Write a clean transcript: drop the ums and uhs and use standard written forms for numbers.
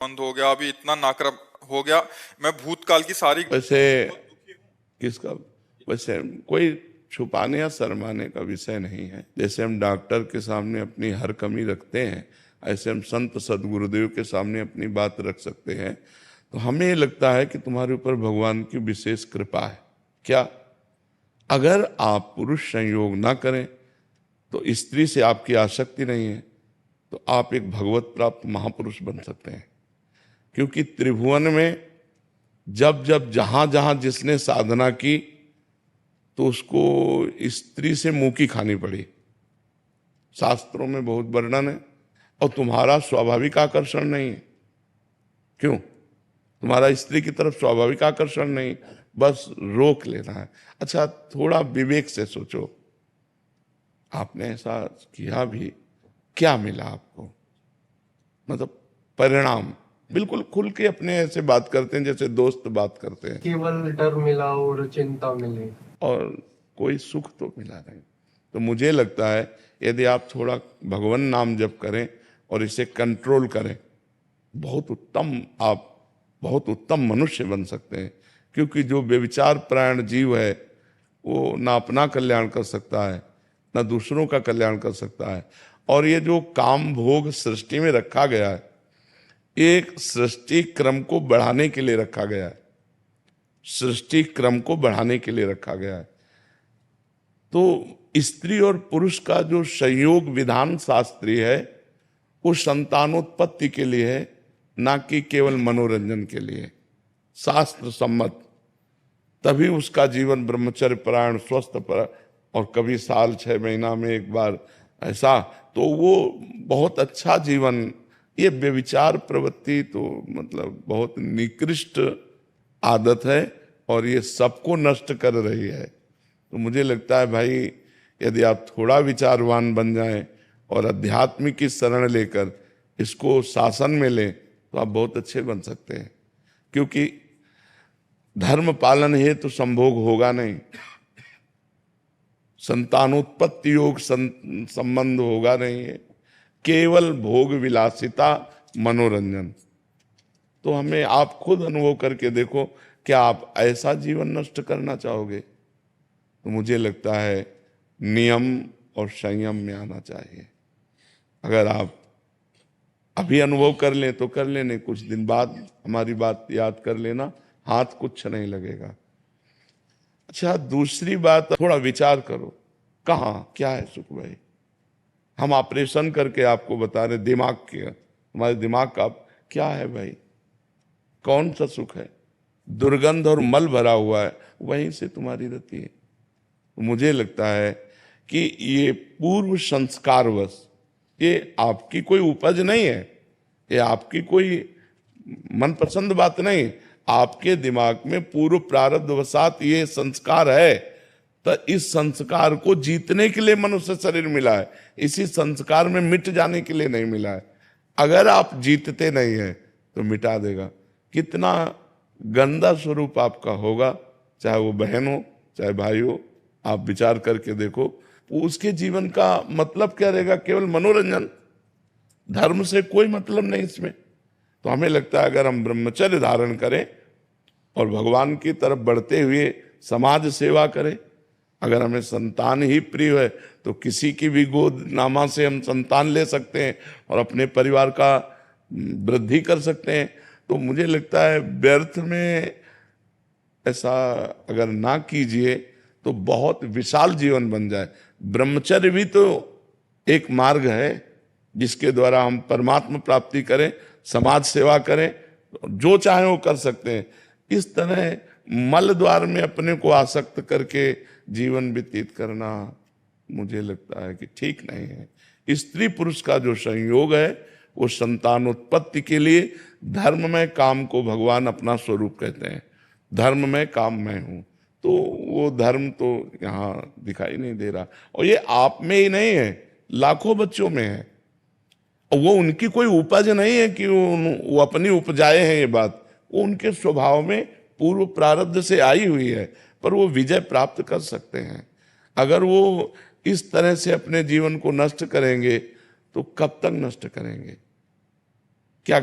बंद हो गया, अभी इतना नाकरा हो गया। मैं भूतकाल की सारी वैसे किसका वैसे कोई छुपाने या शर्माने का विषय नहीं है। जैसे हम डॉक्टर के सामने अपनी हर कमी रखते हैं, ऐसे हम संत सदगुरुदेव के सामने अपनी बात रख सकते हैं। तो हमें ये लगता है कि तुम्हारे ऊपर भगवान की विशेष कृपा है। क्या? अगर आप पुरुष संयोग ना करें तो स्त्री से आपकी आसक्ति नहीं है तो आप एक भगवत प्राप्त महापुरुष बन सकते हैं। क्योंकि त्रिभुवन में जब जब जहां जहां जिसने साधना की तो उसको स्त्री से मुंह की खानी पड़ी। शास्त्रों में बहुत वर्णन है। और तुम्हारा स्वाभाविक आकर्षण नहीं है। क्यों? तुम्हारा स्त्री की तरफ स्वाभाविक आकर्षण नहीं, बस रोक लेना है। अच्छा, थोड़ा विवेक से सोचो, आपने ऐसा किया भी, क्या मिला आपको? मतलब परिणाम बिल्कुल खुल के अपने ऐसे बात करते हैं जैसे दोस्त बात करते हैं। केवल डर मिला और चिंता मिली और कोई सुख तो मिला नहीं। तो मुझे लगता है यदि आप थोड़ा भगवान नाम जप करें और इसे कंट्रोल करें, आप बहुत उत्तम मनुष्य बन सकते हैं। क्योंकि जो व्यभिचार प्राण जीव है वो ना अपना कल्याण कर सकता है ना दूसरों का कल्याण कर सकता है। और ये जो काम भोग सृष्टि में रखा गया है, एक सृष्टि क्रम को बढ़ाने के लिए रखा गया है। सृष्टि क्रम को बढ़ाने के लिए रखा गया है। तो स्त्री और पुरुष का जो संयोग विधान शास्त्रीय है वो संतानोत्पत्ति के लिए है, ना कि केवल मनोरंजन के लिए। शास्त्र सम्मत। तभी उसका जीवन ब्रह्मचर्य परायण स्वस्थ पर, और कभी साल 6 महीना में एक बार ऐसा, तो वो बहुत अच्छा जीवन। ये व्यभिचार प्रवृत्ति तो मतलब बहुत निकृष्ट आदत है और ये सबको नष्ट कर रही है। तो मुझे लगता है भाई, यदि आप थोड़ा विचारवान बन जाएं और अध्यात्म की शरण लेकर इसको शासन में लें तो आप बहुत अच्छे बन सकते हैं। क्योंकि धर्म पालन है तो संभोग होगा नहीं, संतानोत्पत्ति योग संबंध होगा नहीं है, केवल भोग विलासिता मनोरंजन। तो हमें आप खुद अनुभव करके देखो, क्या आप ऐसा जीवन नष्ट करना चाहोगे? तो मुझे लगता है नियम और संयम में आना चाहिए। अगर आप अभी अनुभव कर लें तो कर लेने, कुछ दिन बाद हमारी बात याद कर लेना, हाथ कुछ नहीं लगेगा। अच्छा, दूसरी बात, थोड़ा विचार करो, कहाँ क्या है सुख भाई? हम ऑपरेशन करके आपको बता रहे दिमाग के, हमारे दिमाग का क्या है भाई? कौन सा सुख है? दुर्गंध और मल भरा हुआ है, वहीं से तुम्हारी रति है। मुझे लगता है कि ये पूर्व संस्कारवश, ये आपकी कोई उपज नहीं है, ये आपकी कोई मनपसंद बात नहीं, आपके दिमाग में पूर्व प्रारब्ध वसात ये संस्कार है। तो इस संस्कार को जीतने के लिए मनुष्य शरीर मिला है, इसी संस्कार में मिट जाने के लिए नहीं मिला है। अगर आप जीतते नहीं है तो मिटा देगा। कितना गंदा स्वरूप आपका होगा, चाहे वो बहन हो चाहे भाई हो, आप विचार करके देखो। उसके जीवन का मतलब क्या रहेगा? केवल मनोरंजन, धर्म से कोई मतलब नहीं इसमें। तो हमें लगता है अगर हम ब्रह्मचर्य धारण करें और भगवान की तरफ बढ़ते हुए समाज सेवा करें, अगर हमें संतान ही प्रिय है तो किसी की भी गोद नामा से हम संतान ले सकते हैं और अपने परिवार का वृद्धि कर सकते हैं। तो मुझे लगता है व्यर्थ में ऐसा अगर ना कीजिए तो बहुत विशाल जीवन बन जाए। ब्रह्मचर्य भी तो एक मार्ग है जिसके द्वारा हम परमात्मा प्राप्ति करें, समाज सेवा करें, जो चाहे वो कर सकते हैं। इस तरह मल द्वार में अपने को आसक्त करके जीवन व्यतीत करना मुझे लगता है कि ठीक नहीं है। स्त्री पुरुष का जो संयोग है वो संतानोत्पत्ति के लिए, धर्म में काम को भगवान अपना स्वरूप कहते हैं। धर्म में काम मैं हूं, तो वो धर्म तो यहाँ दिखाई नहीं दे रहा। और ये आप में ही नहीं है, लाखों बच्चों में है। और वो उनकी कोई उपज नहीं है कि वो अपनी उपजाए हैं, ये बात वो उनके स्वभाव में पूर्व प्रारब्ध से आई हुई है। पर वो विजय प्राप्त कर सकते हैं। अगर वो इस तरह से अपने जीवन को नष्ट करेंगे तो कब तक नष्ट करेंगे?